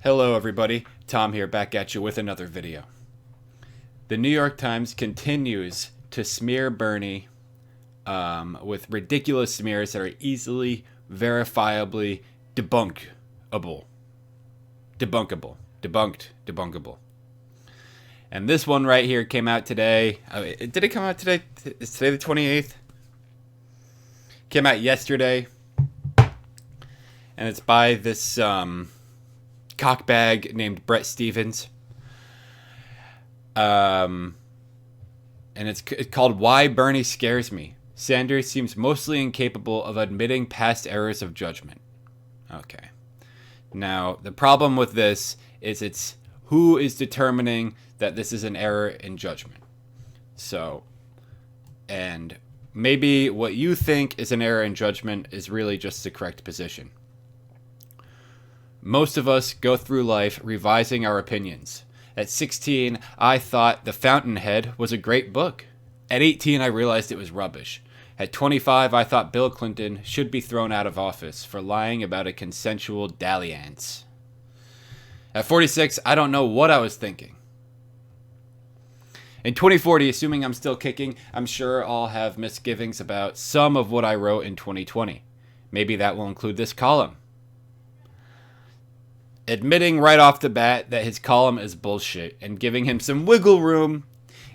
Hello everybody, Tom here back at you with another video. The New York Times continues to smear Bernie with ridiculous smears that are easily, verifiably debunkable. Debunkable. And this one right here came out today. Did it come out today? Is today the 28th? Came out yesterday. And it's by this cockbag named Bret Stephens. And it's called Why Bernie Scares Me. Sanders seems mostly incapable of admitting past errors of judgment. Okay. Now, the problem with this is it's who is determining that this is an error in judgment. So, and maybe what you think is an error in judgment is really just the correct position. Most of us go through life revising our opinions. At 16, I thought The Fountainhead was a great book. At 18, I realized it was rubbish. At 25, I thought Bill Clinton should be thrown out of office for lying about a consensual dalliance. At 46, I don't know what I was thinking. In 2040, assuming I'm still kicking, I'm sure I'll have misgivings about some of what I wrote in 2020. Maybe that will include this column. Admitting right off the bat that his column is bullshit and giving him some wiggle room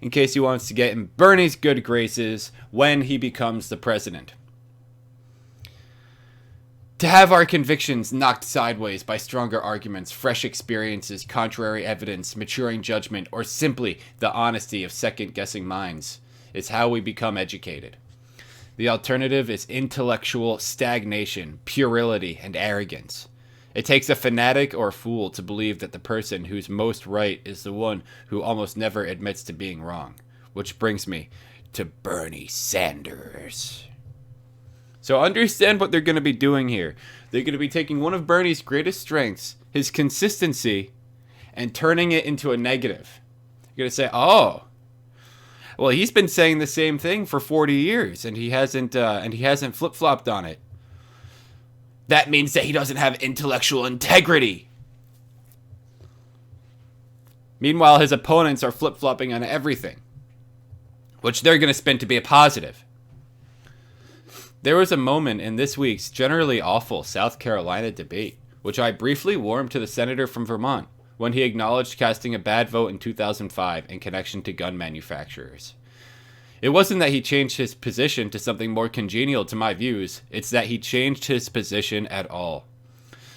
in case he wants to get in Bernie's good graces when he becomes the president. To have our convictions knocked sideways by stronger arguments, fresh experiences, contrary evidence, maturing judgment, or simply the honesty of second-guessing minds is how we become educated. The alternative is intellectual stagnation, puerility, and arrogance. It takes a fanatic or a fool to believe that the person who's most right is the one who almost never admits to being wrong. Which brings me to Bernie Sanders. So understand what they're going to be doing here. They're going to be taking one of Bernie's greatest strengths, his consistency, and turning it into a negative. You're going to say, oh, well, he's been saying the same thing for 40 years, and he hasn't flip-flopped on it. That means that he doesn't have intellectual integrity. Meanwhile, his opponents are flip-flopping on everything, which they're going to spin to be a positive. There was a moment in this week's generally awful South Carolina debate, which I briefly warmed to the senator from Vermont when he acknowledged casting a bad vote in 2005 in connection to gun manufacturers. It wasn't that he changed his position to something more congenial to my views, it's that he changed his position at all.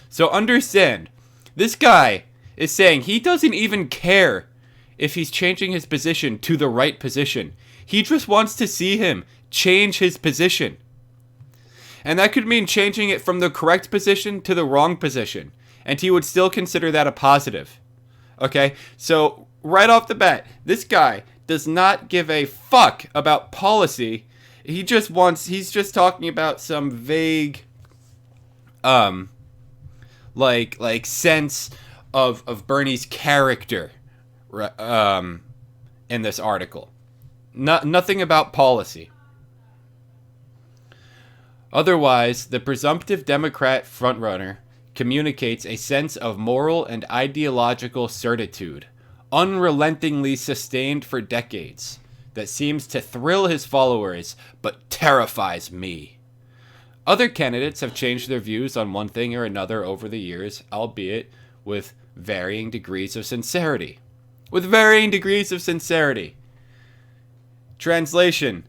So understand, this guy is saying he doesn't even care if he's changing his position to the right position. He just wants to see him change his position. And that could mean changing it from the correct position to the wrong position. And he would still consider that a positive. Okay? So, right off the bat, this guy does not give a fuck about policy. He's just talking about some vague, like sense of Bernie's character, in this article. Nothing about policy. Otherwise, the presumptive Democrat frontrunner communicates a sense of moral and ideological certitude, unrelentingly sustained for decades, that seems to thrill his followers but terrifies me. Other candidates have changed their views on one thing or another over the years, albeit with varying degrees of sincerity. Translation: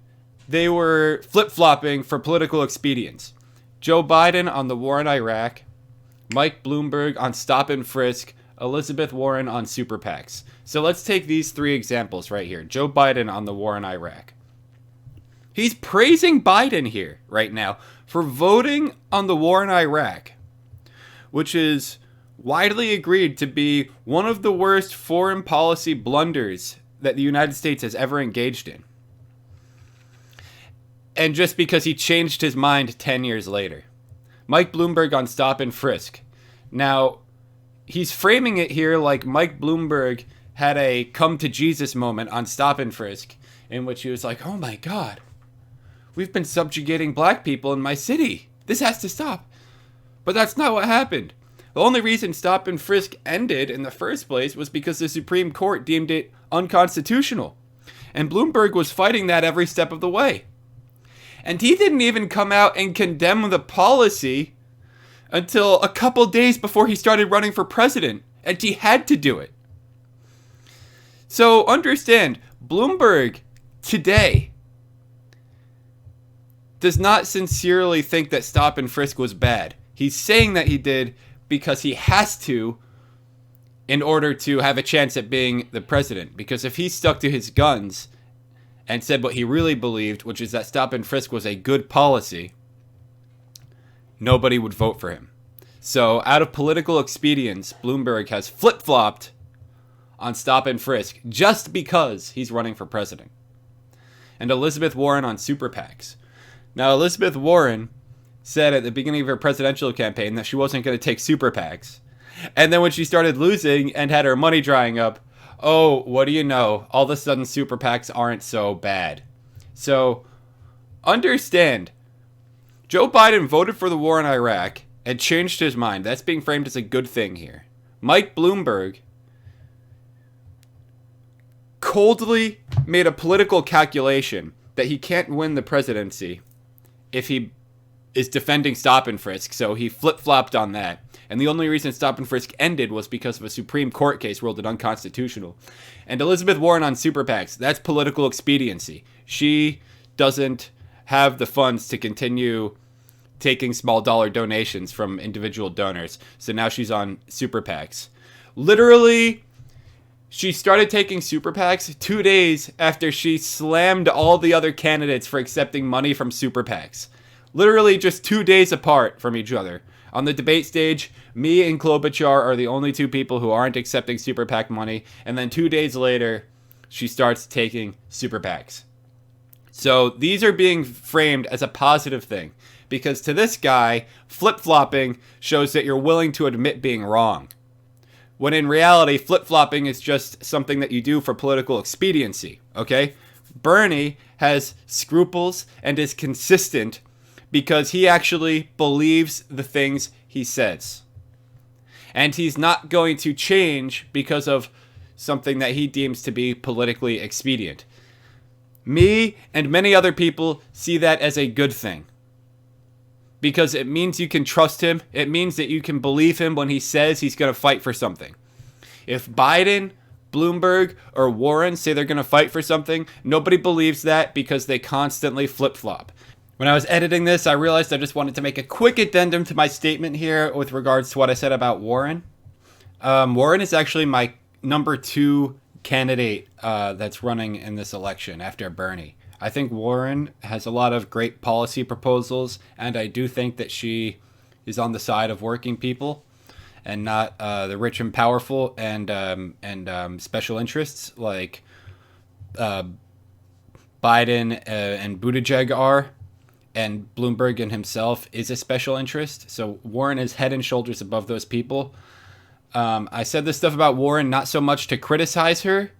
they were flip-flopping for political expedience. Joe Biden on the war in Iraq, Mike Bloomberg on stop and frisk, Elizabeth Warren on super PACs. So let's take these three examples right here. Joe Biden on the war in Iraq. He's praising Biden here right now for voting on the war in Iraq, which is widely agreed to be one of the worst foreign policy blunders that the United States has ever engaged in. And just because he changed his mind 10 years later. Mike Bloomberg on stop and frisk. Now, he's framing it here like Mike Bloomberg had a come to Jesus moment on stop and frisk in which he was like, oh my God, we've been subjugating black people in my city. This has to stop. But that's not what happened. The only reason stop and frisk ended in the first place was because the Supreme Court deemed it unconstitutional. And Bloomberg was fighting that every step of the way. And he didn't even come out and condemn the policy until a couple days before he started running for president. And he had to do it. So understand, Bloomberg today does not sincerely think that stop and frisk was bad. He's saying that he did because he has to in order to have a chance at being the president. Because if he stuck to his guns and said what he really believed, which is that stop and frisk was a good policy, nobody would vote for him. So out of political expedience, Bloomberg has flip-flopped on stop and frisk just because he's running for president. And Elizabeth Warren on super PACs. Now, Elizabeth Warren said at the beginning of her presidential campaign that she wasn't going to take super PACs. And then when she started losing and had her money drying up, oh, what do you know? All of a sudden, super PACs aren't so bad. So, understand, Joe Biden voted for the war in Iraq and changed his mind. That's being framed as a good thing here. Mike Bloomberg coldly made a political calculation that he can't win the presidency if he is defending stop and frisk, so he flip-flopped on that. And the only reason stop and frisk ended was because of a Supreme Court case ruled it unconstitutional. And Elizabeth Warren on super PACs, that's political expediency. She doesn't have the funds to continue taking small dollar donations from individual donors. So now she's on super PACs. Literally, she started taking super PACs 2 days after she slammed all the other candidates for accepting money from super PACs. Literally just 2 days apart from each other. On the debate stage, me and Klobuchar are the only two people who aren't accepting super PAC money. And then 2 days later, she starts taking super PACs. So these are being framed as a positive thing. Because to this guy, flip-flopping shows that you're willing to admit being wrong. When in reality, flip-flopping is just something that you do for political expediency, okay? Bernie has scruples and is consistent because he actually believes the things he says. And he's not going to change because of something that he deems to be politically expedient. Me and many other people see that as a good thing. Because it means you can trust him. It means that you can believe him when he says he's going to fight for something. If Biden, Bloomberg, or Warren say they're going to fight for something, nobody believes that because they constantly flip-flop. When I was editing this, I realized I just wanted to make a quick addendum to my statement here with regards to what I said about Warren. Warren is actually my number 2 candidate that's running in this election after Bernie. I think Warren has a lot of great policy proposals, and I do think that she is on the side of working people and not the rich and powerful and special interests like Biden and Buttigieg are. And Bloomberg and himself is a special interest. So Warren is head and shoulders above those people. I said this stuff about Warren not so much to criticize her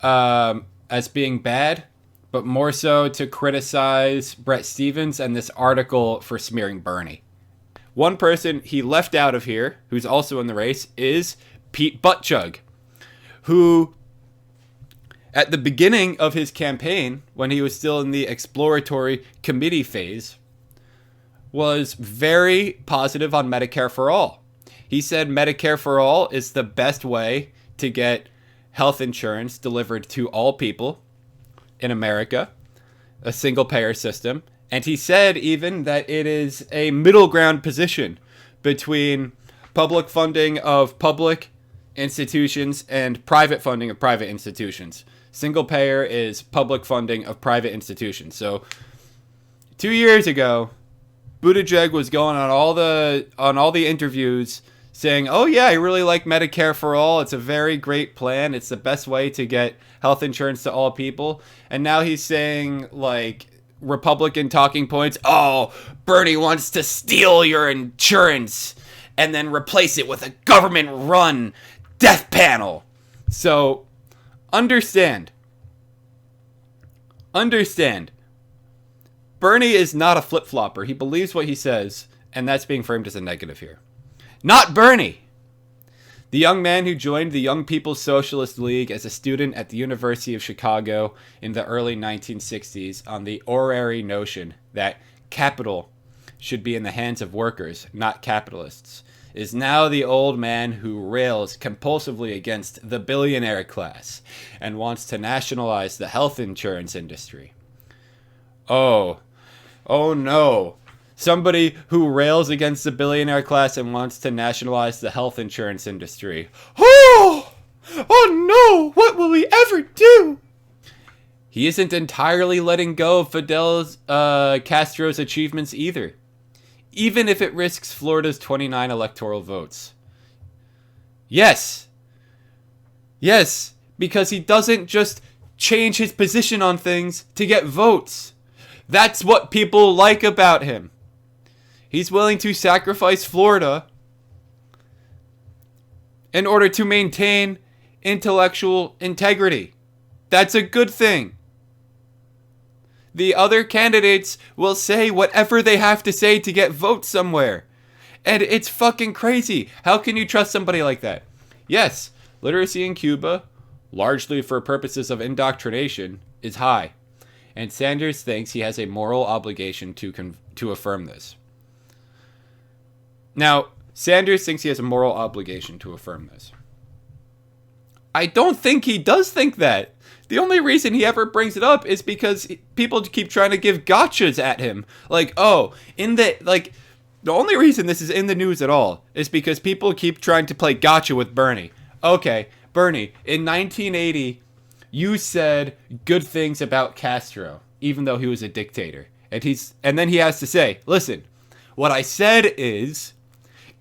as being bad, but more so to criticize Brett Stevens and this article for smearing Bernie. One person he left out of here, who's also in the race, is Pete Buttigieg, who at the beginning of his campaign, when he was still in the exploratory committee phase, was very positive on Medicare for All. He said Medicare for All is the best way to get health insurance delivered to all people in America, a single-payer system. And he said even that it is a middle ground position between public funding of public institutions and private funding of private institutions. Single payer is public funding of private institutions. So 2 years ago, Buttigieg was going on all the interviews saying, "Oh yeah, I really like Medicare for All. It's a very great plan. It's the best way to get health insurance to all people." And now he's saying like Republican talking points. "Oh, Bernie wants to steal your insurance and then replace it with a government-run death panel." So Understand. Bernie is not a flip-flopper. He believes what he says, and that's being framed as a negative here. Not Bernie. The young man who joined the Young People's Socialist League as a student at the University of Chicago in the early 1960s on the orrery notion that capital should be in the hands of workers, not capitalists, is now the old man who rails compulsively against the billionaire class and wants to nationalize the health insurance industry. Oh no. Somebody who rails against the billionaire class and wants to nationalize the health insurance industry. Oh no, what will he ever do? He isn't entirely letting go of Fidel Castro's achievements either, even if it risks Florida's 29 electoral votes. Yes, because he doesn't just change his position on things to get votes. That's what people like about him. He's willing to sacrifice Florida in order to maintain intellectual integrity. That's a good thing. The other candidates will say whatever they have to say to get votes somewhere. And it's fucking crazy. How can you trust somebody like that? Yes, literacy in Cuba, largely for purposes of indoctrination, is high. And Sanders thinks he has a moral obligation to affirm this. Now, Sanders thinks he has a moral obligation to affirm this. I don't think he does think that. The only reason he ever brings it up is because people keep trying to give gotchas at him. Like, the only reason this is in the news at all is because people keep trying to play gotcha with Bernie. Okay, Bernie, in 1980, you said good things about Castro, even though he was a dictator. And then he has to say, listen, what I said is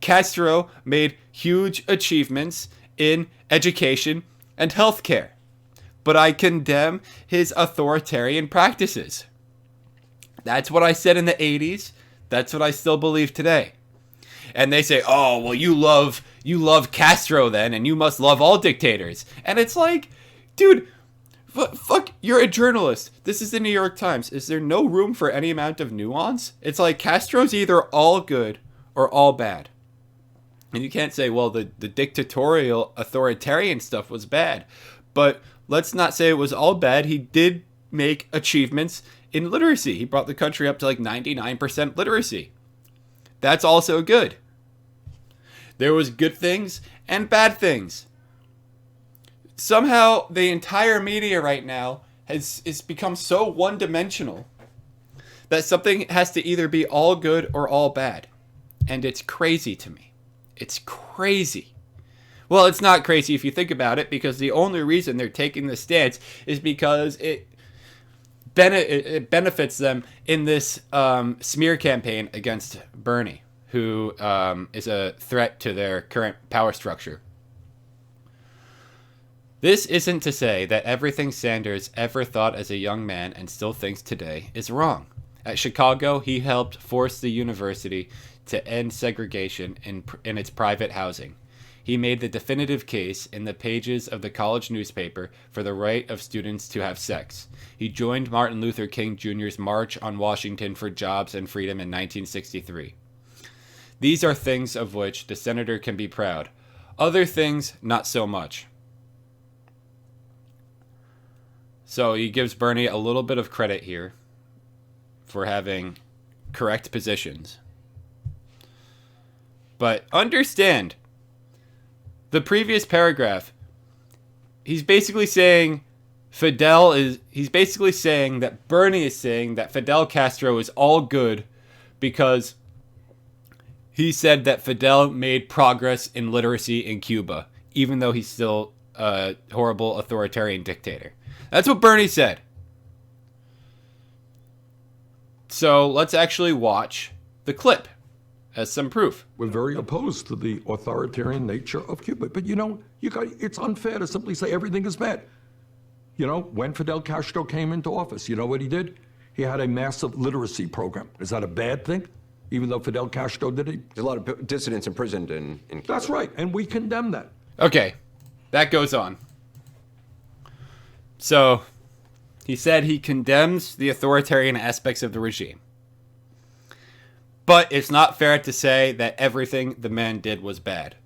Castro made huge achievements in education and healthcare, but I condemn his authoritarian practices. That's what I said in the 80s. That's what I still believe today. And they say, oh, well, you love Castro then, and you must love all dictators. And it's like, dude, fuck, you're a journalist. This is the New York Times. Is there no room for any amount of nuance? It's like Castro's either all good or all bad. And you can't say, well, the dictatorial authoritarian stuff was bad. But let's not say it was all bad. He did make achievements in literacy. He brought the country up to like 99% literacy. That's also good. There was good things and bad things. Somehow the entire media right now has become so one-dimensional that something has to either be all good or all bad. And it's crazy to me. It's crazy. Well, it's not crazy if you think about it, because the only reason they're taking this stance is because it benefits them in this smear campaign against Bernie, who is a threat to their current power structure. This isn't to say that everything Sanders ever thought as a young man and still thinks today is wrong. At Chicago, he helped force the university to end segregation in its private housing. He made the definitive case in the pages of the college newspaper for the right of students to have sex. He joined Martin Luther King Jr.'s March on Washington for Jobs and Freedom in 1963. These are things of which the senator can be proud. Other things, not so much. So he gives Bernie a little bit of credit here for having correct positions. But understand, the previous paragraph, he's basically saying that Bernie is saying that Fidel Castro is all good because he said that Fidel made progress in literacy in Cuba, even though he's still a horrible authoritarian dictator. That's what Bernie said. So let's actually watch the clip as some proof. We're very opposed to the authoritarian nature of Cuba. But it's unfair to simply say everything is bad. When Fidel Castro came into office, you know what he did? He had a massive literacy program. Is that a bad thing? Even though Fidel Castro did it? There's a lot of dissidents imprisoned in Cuba. That's right, and we condemn that. Okay, that goes on. So, he said he condemns the authoritarian aspects of the regime. But it's not fair to say that everything the man did was bad.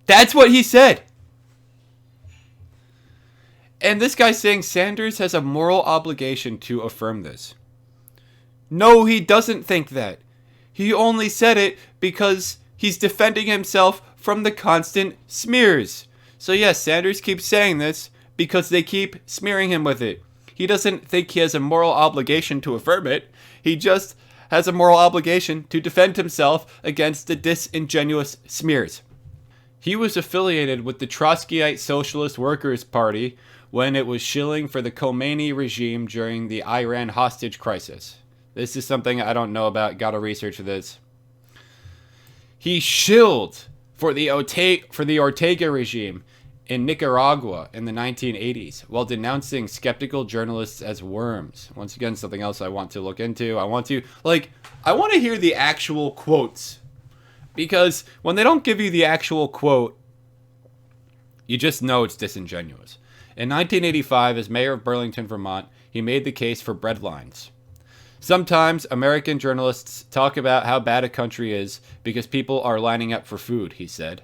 That's what he said. And this guy's saying Sanders has a moral obligation to affirm this. No, he doesn't think that. He only said it because he's defending himself from the constant smears. So yes, Sanders keeps saying this because they keep smearing him with it. He doesn't think he has a moral obligation to affirm it. He just has a moral obligation to defend himself against the disingenuous smears. He was affiliated with the Trotskyite Socialist Workers' Party when it was shilling for the Khomeini regime during the Iran hostage crisis. This is something I don't know about. Gotta research this. He shilled for the Ortega regime in Nicaragua in the 1980s while denouncing skeptical journalists as worms. Once again, something else I want to look into. I want to hear the actual quotes. Because when they don't give you the actual quote, you just know it's disingenuous. In 1985, as mayor of Burlington, Vermont, he made the case for breadlines. Sometimes American journalists talk about how bad a country is because people are lining up for food, he said.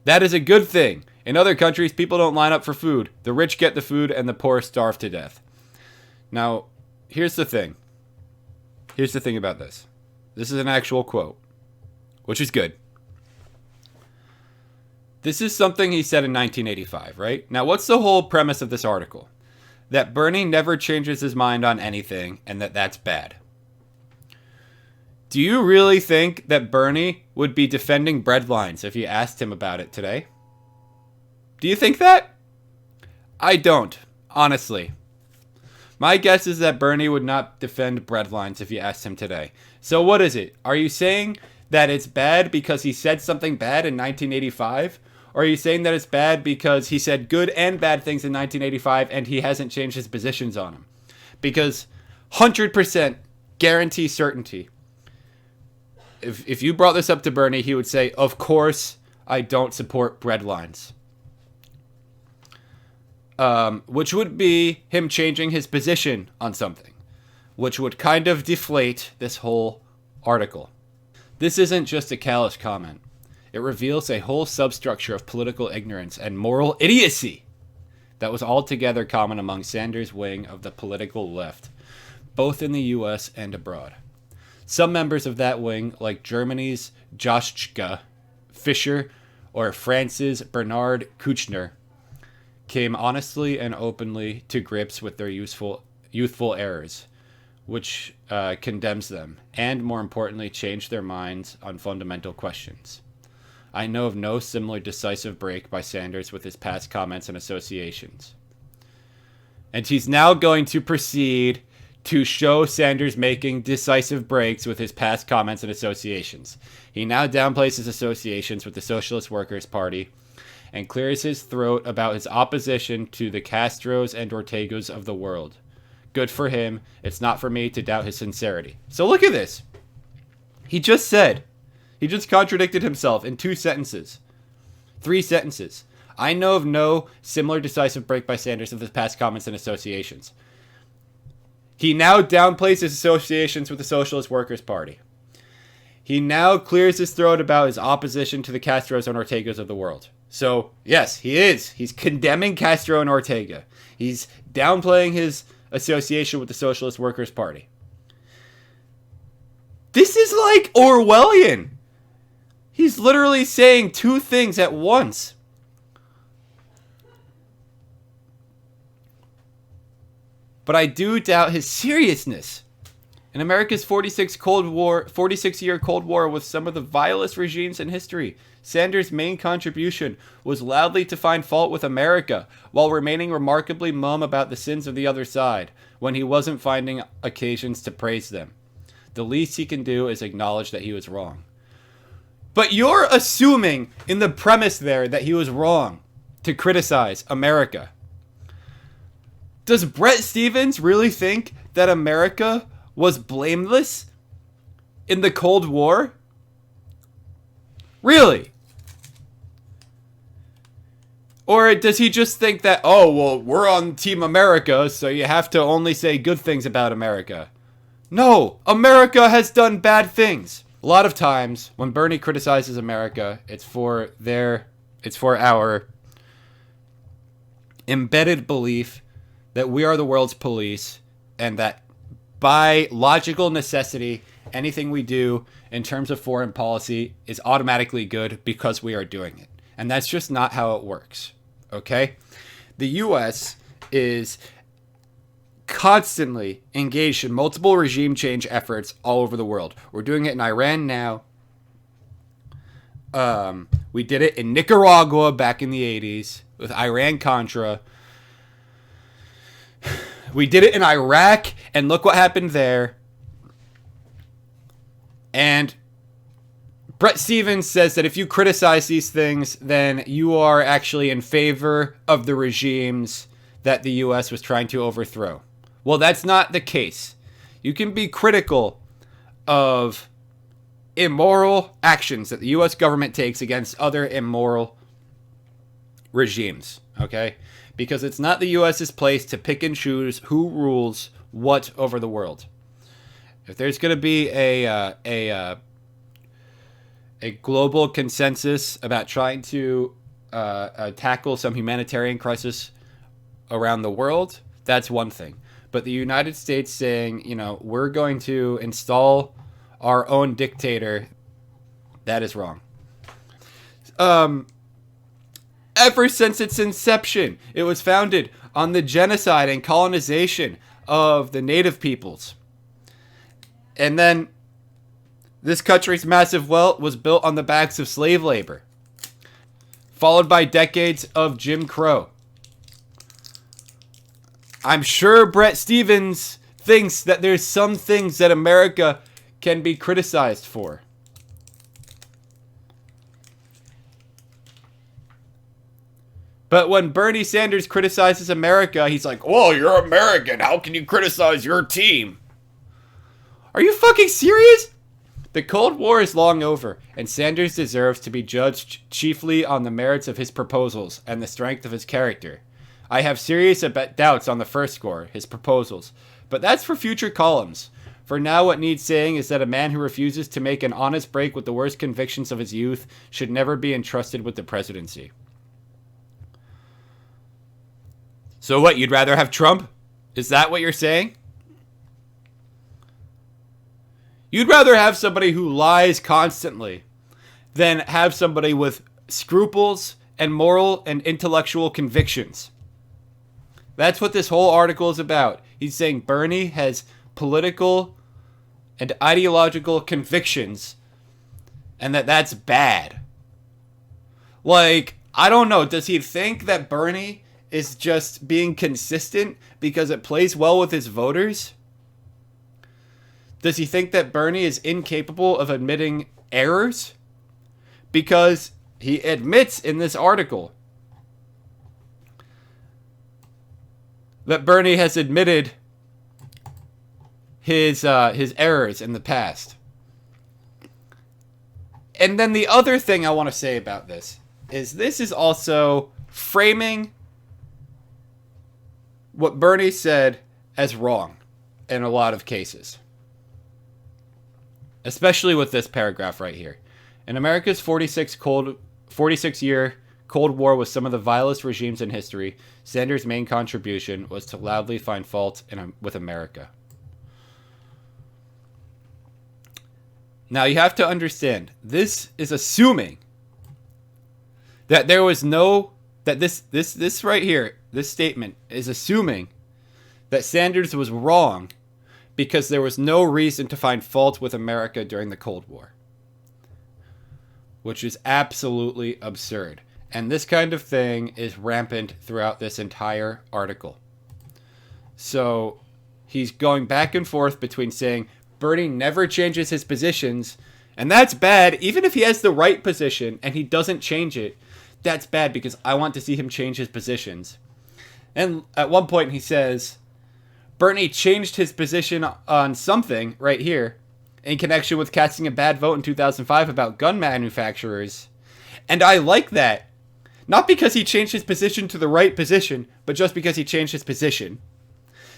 That is a good thing. In other countries, people don't line up for food. The rich get the food and the poor starve to death. Now, here's the thing. Here's the thing about this. This is an actual quote, which is good. This is something he said in 1985, right? Now, what's the whole premise of this article? That Bernie never changes his mind on anything and that that's bad. Do you really think that Bernie would be defending breadlines if you asked him about it today? Do you think that? I don't, honestly. My guess is that Bernie would not defend breadlines if you asked him today. So what is it? Are you saying that it's bad because he said something bad in 1985? Or are you saying that it's bad because he said good and bad things in 1985 and he hasn't changed his positions on them? Because 100% guarantee certainty. If you brought this up to Bernie, he would say, of course, I don't support breadlines. Which would be him changing his position on something. Which would kind of deflate this whole article. This isn't just a callous comment. It reveals a whole substructure of political ignorance and moral idiocy that was altogether common among Sanders' wing of the political left, both in the US and abroad. Some members of that wing, like Germany's Joschka Fischer or France's Bernard Kouchner, came honestly and openly to grips with their youthful errors, which condemns them, and more importantly, changed their minds on fundamental questions. I know of no similar decisive break by Sanders with his past comments and associations. And he's now going to proceed to show Sanders making decisive breaks with his past comments and associations. He now downplays his associations with the Socialist Workers' Party and clears his throat about his opposition to the Castros and Ortegas of the world. Good for him. It's not for me to doubt his sincerity. So look at this. He just contradicted himself in 2 sentences. 3 sentences. I know of no similar decisive break by Sanders of his past comments and associations. He now downplays his associations with the Socialist Workers' Party. He now clears his throat about his opposition to the Castros and Ortegas of the world. So, yes, he is. He's condemning Castro and Ortega. He's downplaying his association with the Socialist Workers' Party. This is like Orwellian. He's literally saying 2 things at once. But I do doubt his seriousness. In America's 46-year Cold War with some of the vilest regimes in history, Sanders' main contribution was loudly to find fault with America while remaining remarkably mum about the sins of the other side when he wasn't finding occasions to praise them. The least he can do is acknowledge that he was wrong. But you're assuming in the premise there that he was wrong to criticize America. Does Bret Stephens really think that America was blameless in the Cold War? Really? Or does he just think that, oh, well, we're on Team America, so you have to only say good things about America? No, America has done bad things. A lot of times when Bernie criticizes America, it's for our embedded belief that we are the world's police and that by logical necessity, anything we do in terms of foreign policy is automatically good because we are doing it. And that's just not how it works. Okay? The US is constantly engaged in multiple regime change efforts all over the world. We're doing it in Iran now. We did it in Nicaragua back in the 80s with Iran-Contra. We did it in Iraq, and look what happened there. And Bret Stephens says that if you criticize these things, then you are actually in favor of the regimes that the U.S. was trying to overthrow. Well, that's not the case. You can be critical of immoral actions that the U.S. government takes against other immoral regimes, okay? Because it's not the U.S.'s place to pick and choose who rules what over the world. If there's going to be a global consensus about trying to tackle some humanitarian crisis around the world, that's one thing. But the United States saying, we're going to install our own dictator, that is wrong. Ever since its inception, it was founded on the genocide and colonization of the native peoples. And then this country's massive wealth was built on the backs of slave labor, followed by decades of Jim Crow. I'm sure Bret Stephens thinks that there's some things that America can be criticized for. But when Bernie Sanders criticizes America, he's like, "Well, you're American. How can you criticize your team?" Are you fucking serious? The Cold War is long over, and Sanders deserves to be judged chiefly on the merits of his proposals and the strength of his character. I have serious doubts on the first score, his proposals, but that's for future columns. For now, what needs saying is that a man who refuses to make an honest break with the worst convictions of his youth should never be entrusted with the presidency. So what, you'd rather have Trump? Is that what you're saying? You'd rather have somebody who lies constantly than have somebody with scruples and moral and intellectual convictions. That's what this whole article is about. He's saying Bernie has political and ideological convictions and that's bad. Like, I don't know. Does he think that Bernie is just being consistent because it plays well with his voters? Does he think that Bernie is incapable of admitting errors? Because he admits in this article that Bernie has admitted his errors in the past. And then the other thing I want to say about this is also framing what Bernie said as wrong in a lot of cases. Especially with this paragraph right here. In America's 46-year Cold War with some of the vilest regimes in history, Sanders' main contribution was to loudly find fault with America. Now you have to understand, this is assuming that there was this right here, this statement is assuming that Sanders was wrong because there was no reason to find fault with America during the Cold War. Which is absolutely absurd. And this kind of thing is rampant throughout this entire article. So he's going back and forth between saying Bernie never changes his positions, and that's bad. Even if he has the right position and he doesn't change it, that's bad because I want to see him change his positions. And at one point he says, Bernie changed his position on something right here in connection with casting a bad vote in 2005 about gun manufacturers. And I like that. Not because he changed his position to the right position, but just because he changed his position.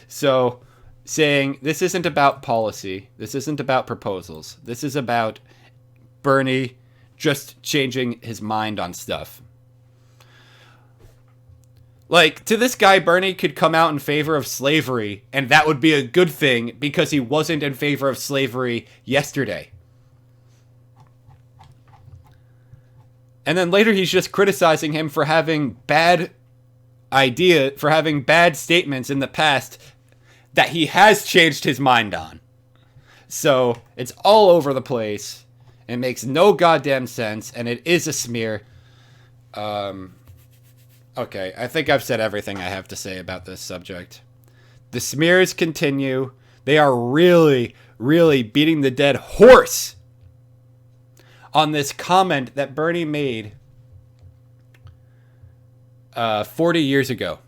So saying this isn't about policy. This isn't about proposals. This is about Bernie just changing his mind on stuff. Like, to this guy, Bernie could come out in favor of slavery, and that would be a good thing because he wasn't in favor of slavery yesterday. And then later he's just criticizing him for having bad statements in the past that he has changed his mind on. So it's all over the place. It makes no goddamn sense, and it is a smear. Okay, I think I've said everything I have to say about this subject. The smears continue. They are really, really beating the dead horse on this comment that Bernie made 40 years ago.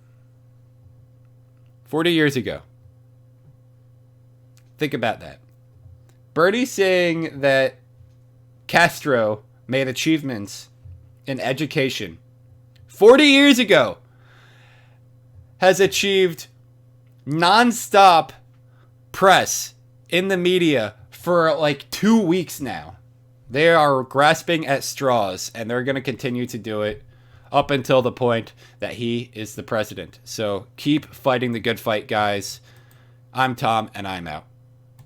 40 years ago. Think about that. Bernie saying that Castro made achievements in education 40 years ago has achieved non-stop press in the media for like 2 weeks now. They are grasping at straws, and they're going to continue to do it up until the point that he is the president. So keep fighting the good fight, guys. I'm Tom, and I'm out.